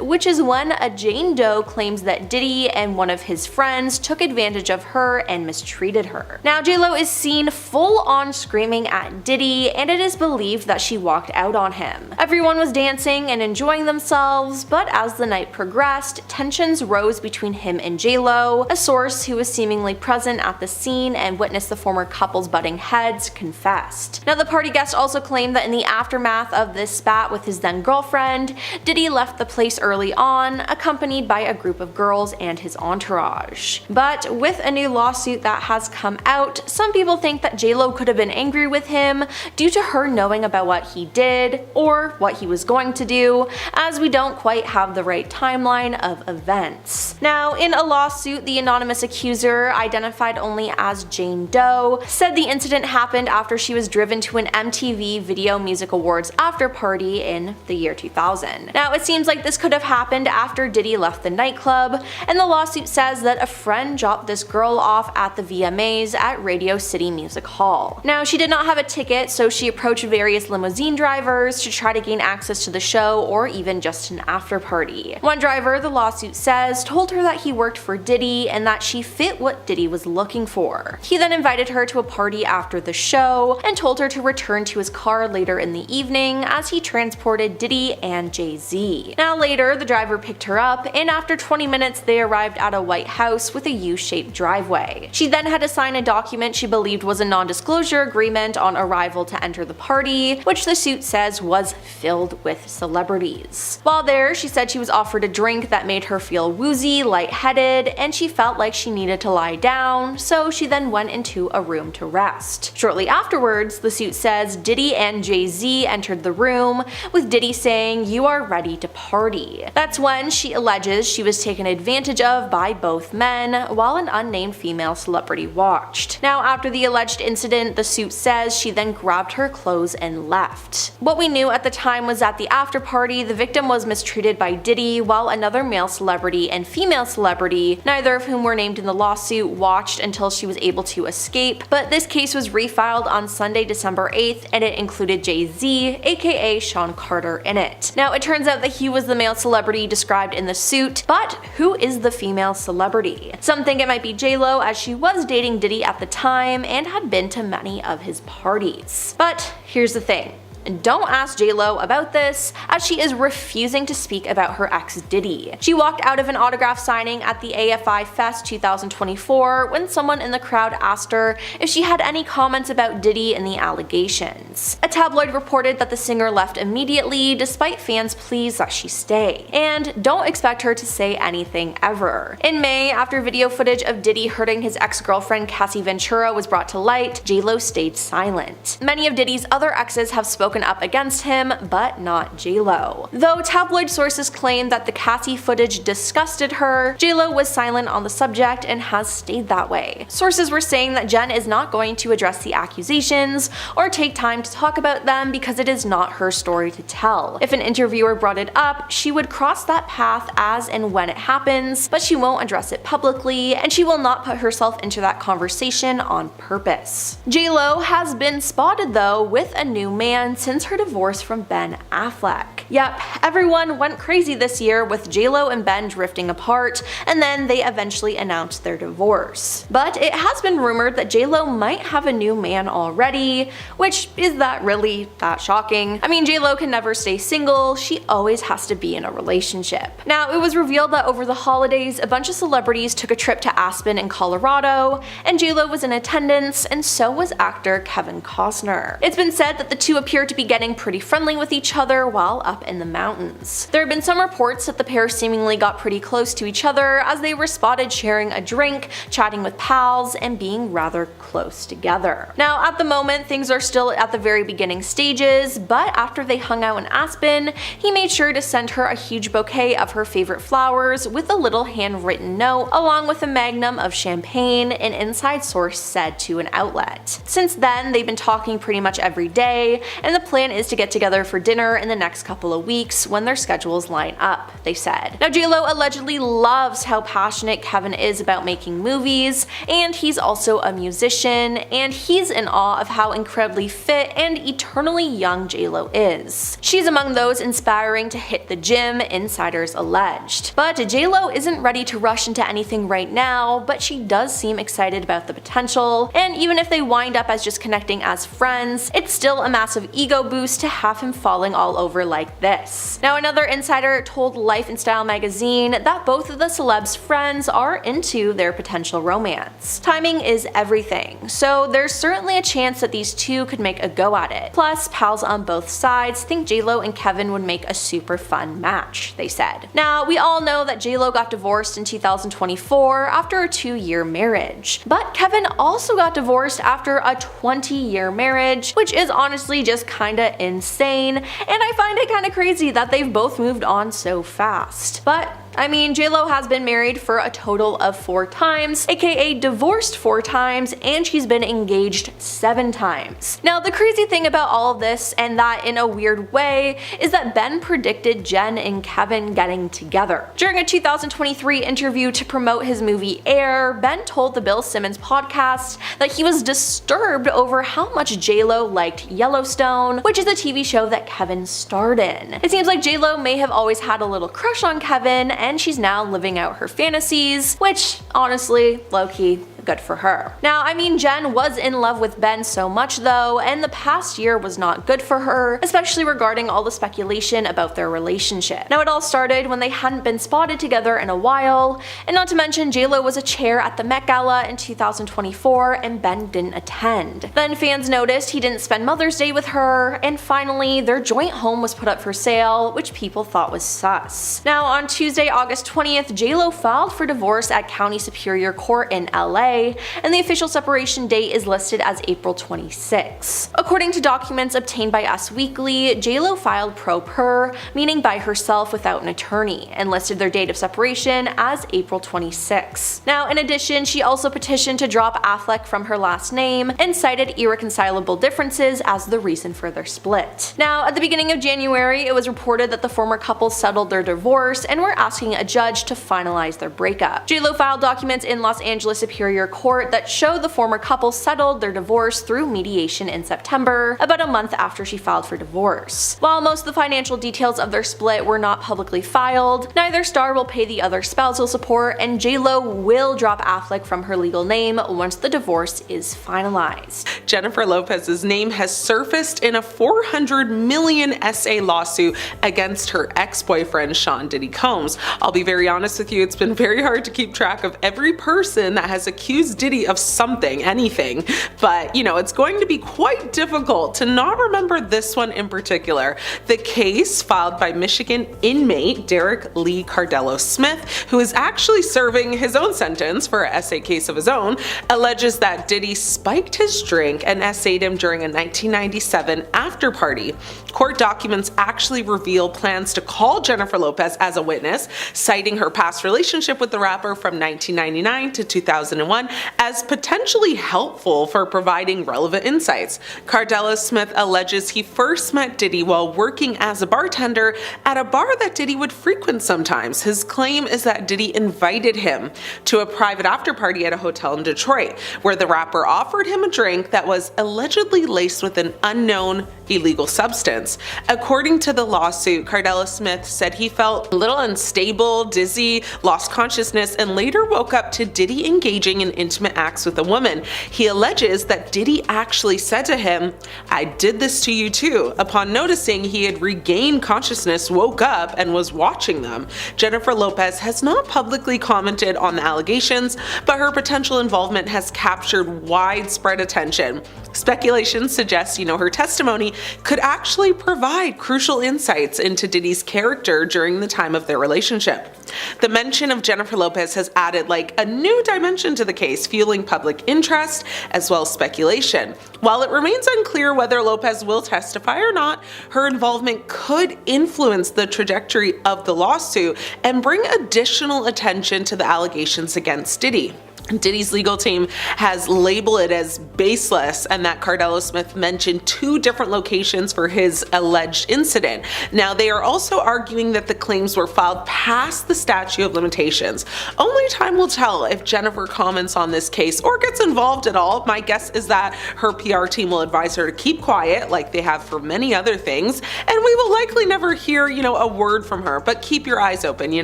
which is when a that Jane Doe claims that Diddy and one of his friends took advantage of her and mistreated her. Now, J.Lo is seen full on screaming at Diddy, and it is believed that she walked out on him. Everyone was dancing and enjoying themselves, but as the night progressed, tensions rose between him and J.Lo. A source who was seemingly present at the scene and witnessed the former couple's butting heads confessed. Now, the party guest also claimed that in the aftermath of this spat with his then girlfriend, Diddy left the place early on, accompanied by a group of girls and his entourage. But with a new lawsuit that has come out, some people think that J.Lo could have been angry with him due to her knowing about what he did or what he was going to do, as we don't quite have the right timeline of events. Now, in a lawsuit, the anonymous accuser, identified only as Jane Doe, said the incident happened after she was driven to an MTV Video Music Awards after party in the year 2000. Now, it seems like this could have happened after Diddy left the nightclub, and the lawsuit says that a friend dropped this girl off at the VMAs at Radio City Music Hall. Now, she did not have a ticket, so she approached various limousine drivers to try to gain access to the show or even just an after party. One driver, the lawsuit says, told her that he worked for Diddy and that she fit what Diddy was looking for. He then invited her to a party after the show and told her to return to his car later in the evening as he transported Diddy and Jay-Z. Now later, the driver picked her up, and after 20 minutes they arrived at a white house with a U-shaped driveway. She then had to sign a document she believed was a non-disclosure agreement on arrival to enter the party, which the suit says was filled with celebrities. While there, she said she was offered a drink that made her feel woozy, lightheaded, and she felt like she needed to lie down, so she then went into a room to rest. Shortly afterwards, the suit says Diddy and Jay-Z entered the room, with Diddy saying, "You are ready to party." That's when she alleges she was taken advantage of by both men, while an unnamed female celebrity watched. Now, after the alleged incident, the suit says she then grabbed her clothes and left. What we knew at the time was that the after party, the victim was mistreated by Diddy, while another male celebrity and female celebrity, neither of whom were named in the lawsuit, watched until she was able to escape. But this case was refiled on Sunday, December 8th, and it included Jay-Z, aka Sean Carter, in it. Now, it turns out that he was the male celebrity described in the suit, but who is the female celebrity? Some think it might be J.Lo, as she was dating Diddy at the time and had been to many of his parties. But here's the thing. Don't ask J.Lo about this, as she is refusing to speak about her ex Diddy. She walked out of an autograph signing at the AFI Fest 2024 when someone in the crowd asked her if she had any comments about Diddy and the allegations. A tabloid reported that the singer left immediately despite fans' pleas that she stay, and don't expect her to say anything ever. In May, after video footage of Diddy hurting his ex-girlfriend Cassie Ventura was brought to light, J.Lo stayed silent. Many of Diddy's other exes have spoken up against him, but not J.Lo. Though tabloid sources claim that the Cassie footage disgusted her, J.Lo was silent on the subject and has stayed that way. Sources were saying that Jen is not going to address the accusations or take time to talk about them because it is not her story to tell. If an interviewer brought it up, she would cross that path as and when it happens, but she won't address it publicly, and she will not put herself into that conversation on purpose. J.Lo has been spotted though with a new man since her divorce from Ben Affleck. Yep, everyone went crazy this year with J.Lo and Ben drifting apart, and then they eventually announced their divorce. But it has been rumored that J.Lo might have a new man already, which is that really that shocking? I mean, J.Lo can never stay single, she always has to be in a relationship. Now, it was revealed that over the holidays, a bunch of celebrities took a trip to Aspen in Colorado, and J.Lo was in attendance, and so was actor Kevin Costner. It's been said that the two appear to be getting pretty friendly with each other while up in the mountains. There have been some reports that the pair seemingly got pretty close to each other as they were spotted sharing a drink, chatting with pals, and being rather close together. Now, at the moment, things are still at the very beginning stages, but after they hung out in Aspen, he made sure to send her a huge bouquet of her favorite flowers with a little handwritten note, along with a magnum of champagne, an inside source said to an outlet. Since then, they've been talking pretty much every day, and the plan is to get together for dinner in the next couple couple of weeks when their schedules line up, they said. Now J.Lo allegedly loves how passionate Kevin is about making movies, and he's also a musician, and he's in awe of how incredibly fit and eternally young J.Lo is. She's among those inspiring to hit the gym, insiders alleged. But J.Lo isn't ready to rush into anything right now, but she does seem excited about the potential, and even if they wind up as just connecting as friends, it's still a massive ego boost to have him falling all over like this. Now another insider told Life and Style magazine that both of the celebs' friends are into their potential romance. Timing is everything, so there's certainly a chance that these two could make a go at it. Plus, pals on both sides think J.Lo and Kevin would make a super fun match, they said. Now, we all know that J.Lo got divorced in 2024 after a 2-year marriage, but Kevin also got divorced after a 20-year marriage, which is honestly just kinda insane, and I find it kinda crazy that they've both moved on so fast. But I mean, J.Lo has been married for a total of 4 times, aka divorced 4 times, and she's been engaged 7 times. Now, the crazy thing about all of this, and that in a weird way, is that Ben predicted Jen and Kevin getting together. During a 2023 interview to promote his movie Air, Ben told the Bill Simmons podcast that he was disturbed over how much J.Lo liked Yellowstone, which is a TV show that Kevin starred in. It seems like J.Lo may have always had a little crush on Kevin, and she's now living out her fantasies, which honestly, low-key, good for her. Now, I mean, Jen was in love with Ben so much though, and the past year was not good for her, especially regarding all the speculation about their relationship. Now, it all started when they hadn't been spotted together in a while, and not to mention J.Lo was a chair at the Met Gala in 2024 and Ben didn't attend. Then fans noticed he didn't spend Mother's Day with her, and finally, their joint home was put up for sale, which people thought was sus. Now, on Tuesday, August 20th, J.Lo filed for divorce at County Superior Court in LA, and the official separation date is listed as April 26. According to documents obtained by Us Weekly, J.Lo filed pro per, meaning by herself without an attorney, and listed their date of separation as April 26. Now, in addition, she also petitioned to drop Affleck from her last name and cited irreconcilable differences as the reason for their split. Now, at the beginning of January, it was reported that the former couple settled their divorce and were asking a judge to finalize their breakup. J.Lo filed documents in Los Angeles Superior Court that show the former couple settled their divorce through mediation in September, about a month after she filed for divorce. While most of the financial details of their split were not publicly filed, neither star will pay the other spousal support, and J.Lo will drop Affleck from her legal name once the divorce is finalized. Jennifer Lopez's name has surfaced in a $400 million SA lawsuit against her ex-boyfriend Sean Diddy Combs. I'll be very honest with you, it's been very hard to keep track of every person that has accused Diddy of something, anything, but you know, it's going to be quite difficult to not remember this one in particular. The case, filed by Michigan inmate Derek Lee Cardello Smith, who is actually serving his own sentence for a SA case of his own, alleges that Diddy spiked his drink and SA'd him during a 1997 after party. Court documents actually reveal plans to call Jennifer Lopez as a witness, citing her past relationship with the rapper from 1999 to 2001 as potentially helpful for providing relevant insights. Cardello Smith alleges he first met Diddy while working as a bartender at a bar that Diddy would frequent sometimes. His claim is that Diddy invited him to a private after party at a hotel in Detroit, where the rapper offered him a drink that was allegedly laced with an unknown illegal substance. According to the lawsuit, Cardello Smith said he felt a little unstable, dizzy, lost consciousness, and later woke up to Diddy engaging in intimate acts with a woman. He alleges that Diddy actually said to him, "I did this to you too." Upon noticing he had regained consciousness, woke up and was watching them. Jennifer Lopez has not publicly commented on the allegations, but her potential involvement has captured widespread attention. Speculation suggests, her testimony could actually provide crucial insights into Diddy's character during the time of their relationship. The mention of Jennifer Lopez has added a new dimension to the case, fueling public interest as well as speculation. While it remains unclear whether Lopez will testify or not, her involvement could influence the trajectory of the lawsuit and bring additional attention to the allegations against Diddy. Diddy's legal team has labeled it as baseless, and that Cardello Smith mentioned 2 different locations for his alleged incident. Now, they are also arguing that the claims were filed past the statute of limitations. Only time will tell if Jennifer comments on this case or gets involved at all. My guess is that her PR team will advise her to keep quiet, like they have for many other things, and we will likely never hear, a word from her, but keep your eyes open, you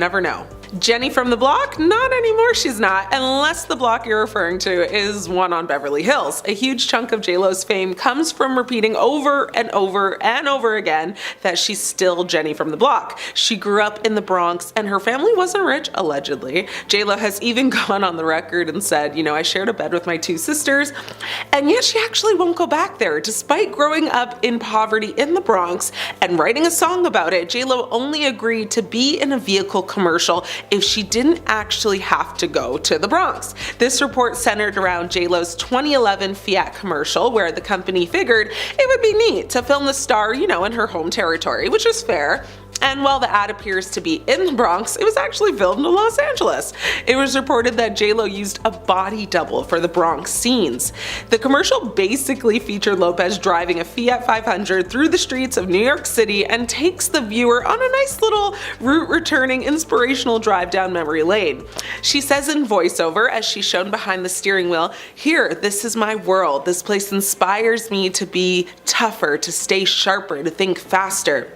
never know. Jenny from the block? Not anymore, she's not, unless the block you're referring to is one on Beverly Hills. A huge chunk of J.Lo's fame comes from repeating over and over and over again that she's still Jenny from the block. She grew up in the Bronx and her family wasn't rich, allegedly. J.Lo has even gone on the record and said, I shared a bed with my 2 sisters, and yet she actually won't go back there. Despite growing up in poverty in the Bronx and writing a song about it, J.Lo only agreed to be in a vehicle commercial if she didn't actually have to go to the Bronx. This report centered around J.Lo's 2011 Fiat commercial, where the company figured it would be neat to film the star, in her home territory, which is fair. And while the ad appears to be in the Bronx, it was actually filmed in Los Angeles. It was reported that J.Lo used a body double for the Bronx scenes. The commercial basically featured Lopez driving a Fiat 500 through the streets of New York City and takes the viewer on a nice little route-returning inspirational drive down memory lane. She says in voiceover, as she's shown behind the steering wheel, "Here, this is my world. This place inspires me to be tougher, to stay sharper, to think faster.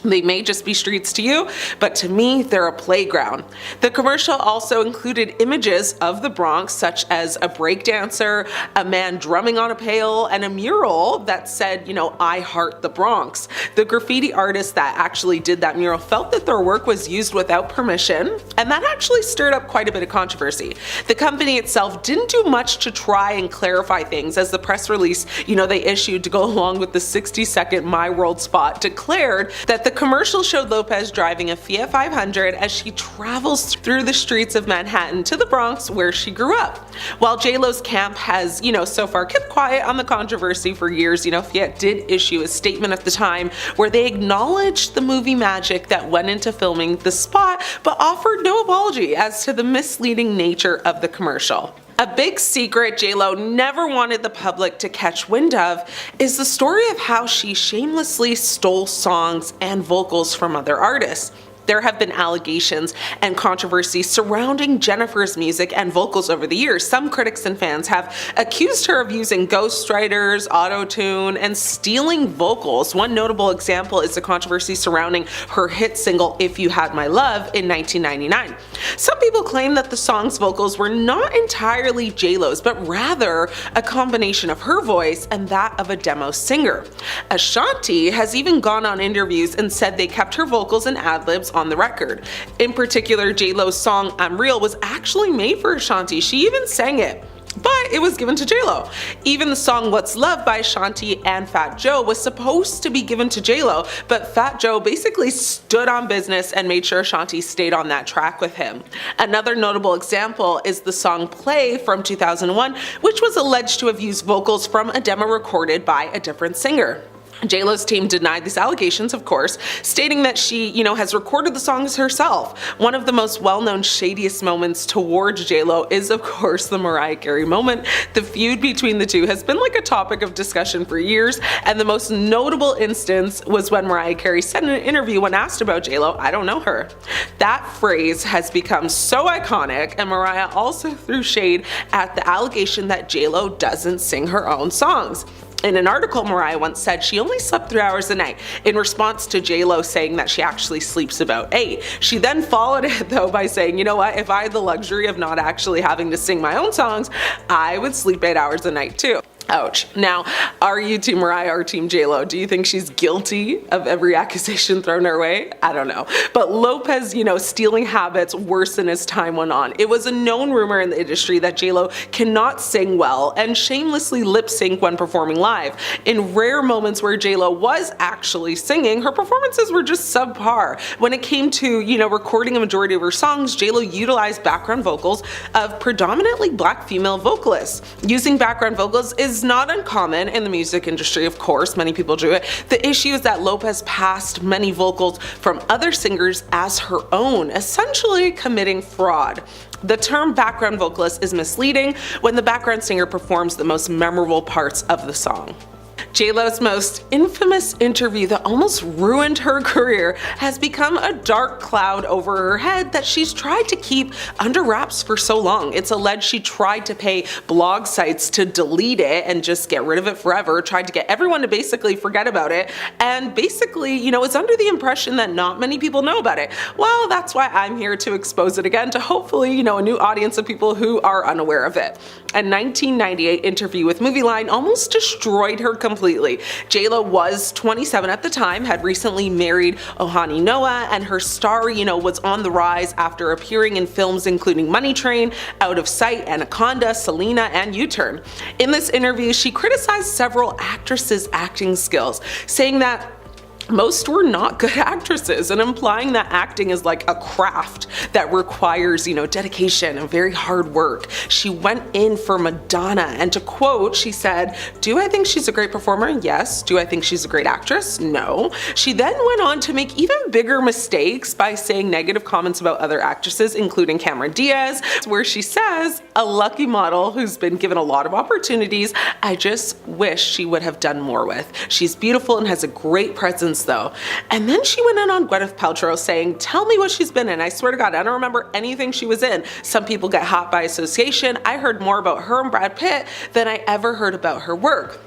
They may just be streets to you, but to me, they're a playground." The commercial also included images of the Bronx, such as a breakdancer, a man drumming on a pail, and a mural that said, "I heart the Bronx." The graffiti artist that actually did that mural felt that their work was used without permission, and that actually stirred up quite a bit of controversy. The company itself didn't do much to try and clarify things, as the press release, they issued to go along with the 60-second My World spot declared that the commercial showed Lopez driving a Fiat 500 as she travels through the streets of Manhattan to the Bronx, where she grew up. While J.Lo's camp has, so far kept quiet on the controversy for years, Fiat did issue a statement at the time where they acknowledged the movie magic that went into filming the spot, but offered no apology as to the misleading nature of the commercial. A big secret J.Lo never wanted the public to catch wind of is the story of how she shamelessly stole songs and vocals from other artists. There have been allegations and controversy surrounding Jennifer's music and vocals over the years. Some critics and fans have accused her of using ghostwriters, auto-tune, and stealing vocals. One notable example is the controversy surrounding her hit single "If You Had My Love" in 1999. Some people claim that the song's vocals were not entirely J.Lo's, but rather a combination of her voice and that of a demo singer. Ashanti has even gone on interviews and said they kept her vocals and ad-libs on the record. In particular, J.Lo's song "I'm Real" was actually made for Ashanti. She even sang it, but it was given to J.Lo. Even the song "What's Love" by Ashanti and Fat Joe was supposed to be given to J.Lo, but Fat Joe basically stood on business and made sure Ashanti stayed on that track with him. Another notable example is the song "Play" from 2001, which was alleged to have used vocals from a demo recorded by a different singer. J.Lo's team denied these allegations, of course, stating that she, has recorded the songs herself. One of the most well-known shadiest moments towards J.Lo is, of course, the Mariah Carey moment. The feud between the two has been like a topic of discussion for years, and the most notable instance was when Mariah Carey said in an interview when asked about J.Lo, "I don't know her." That phrase has become so iconic, and Mariah also threw shade at the allegation that J.Lo doesn't sing her own songs. In an article, Mariah once said she only slept 3 hours a night, in response to J.Lo saying that she actually sleeps about 8. She then followed it though by saying, "You know what, if I had the luxury of not actually having to sing my own songs, I would sleep 8 hours a night too." Ouch. Now, are you Team Mariah or Team J.Lo? Do you think she's guilty of every accusation thrown her way? I don't know. But Lopez, stealing habits worsened as time went on. It was a known rumor in the industry that J.Lo cannot sing well and shamelessly lip sync when performing live. In rare moments where J.Lo was actually singing, her performances were just subpar. When it came to, recording a majority of her songs, J.Lo utilized background vocals of predominantly black female vocalists. Using background vocals is is not uncommon in the music industry, of course, many people do it. The issue is that Lopez passed many vocals from other singers as her own, essentially committing fraud. The term background vocalist is misleading when the background singer performs the most memorable parts of the song. J.Lo's most infamous interview that almost ruined her career has become a dark cloud over her head that she's tried to keep under wraps for so long. It's alleged she tried to pay blog sites to delete it and just get rid of it forever, tried to get everyone to basically forget about it, and basically, is under the impression that not many people know about it. Well, that's why I'm here to expose it again to hopefully, a new audience of people who are unaware of it. A 1998 interview with Movie Line almost destroyed her completely. J.Lo was 27 at the time, had recently married Ohani Noah, and her star, was on the rise after appearing in films including Money Train, Out of Sight, Anaconda, Selena, and U-Turn. In this interview, she criticized several actresses' acting skills, saying that most were not good actresses and implying that acting is like a craft that requires, dedication and very hard work. She went in for Madonna, and to quote, she said, "Do I think she's a great performer? Yes. Do I think she's a great actress? No." She then went on to make even bigger mistakes by saying negative comments about other actresses, including Cameron Diaz, where she says, "A lucky model who's been given a lot of opportunities, I just wish she would have done more with. She's beautiful and has a great presence though." And then she went in on Gwyneth Paltrow saying, "Tell me what she's been in. I swear to God, I don't remember anything she was in. Some people get hot by association. I heard more about her and Brad Pitt than I ever heard about her work."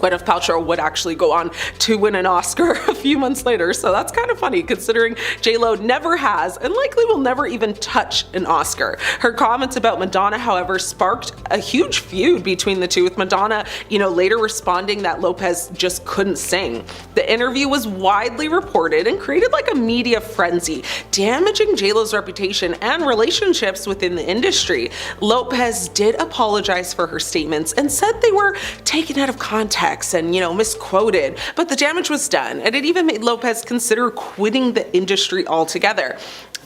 Gwyneth Paltrow would actually go on to win an Oscar a few months later, so that's kind of funny considering J.Lo never has and likely will never even touch an Oscar. Her comments about Madonna, however, sparked a huge feud between the two, with Madonna, later responding that Lopez just couldn't sing. The interview was widely reported and created like a media frenzy, damaging J.Lo's reputation and relationships within the industry. Lopez did apologize for her statements and said they were taken out of context and, misquoted, but the damage was done, and it even made Lopez consider quitting the industry altogether.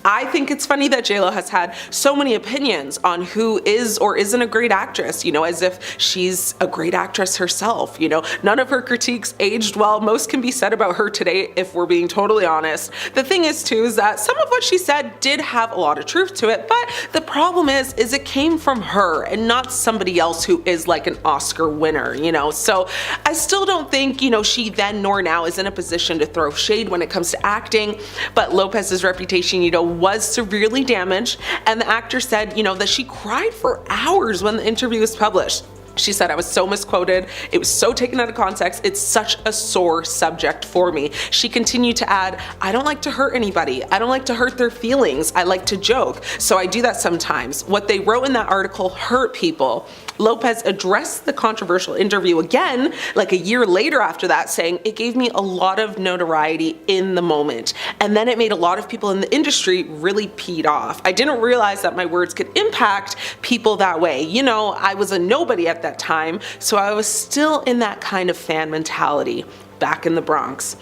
I think it's funny that J.Lo has had so many opinions on who is or isn't a great actress, as if she's a great actress herself. None of her critiques aged well. Most can be said about her today, if we're being totally honest. The thing is too, is that some of what she said did have a lot of truth to it, but the problem is it came from her and not somebody else who is like an Oscar winner, So I still don't think, she then nor now is in a position to throw shade when it comes to acting, but Lopez's reputation, was severely damaged, and the actor said, that she cried for hours when the interview was published. She said, "I was so misquoted. It was so taken out of context. It's such a sore subject for me." She continued to add, "I don't like to hurt anybody. I don't like to hurt their feelings. I like to joke. So I do that sometimes. What they wrote in that article hurt people." Lopez addressed the controversial interview again, like a year later after that, saying, "It gave me a lot of notoriety in the moment. And then it made a lot of people in the industry really peed off. I didn't realize that my words could impact people that way. I was a nobody at that time, so I was still in that kind of fan mentality back in the Bronx."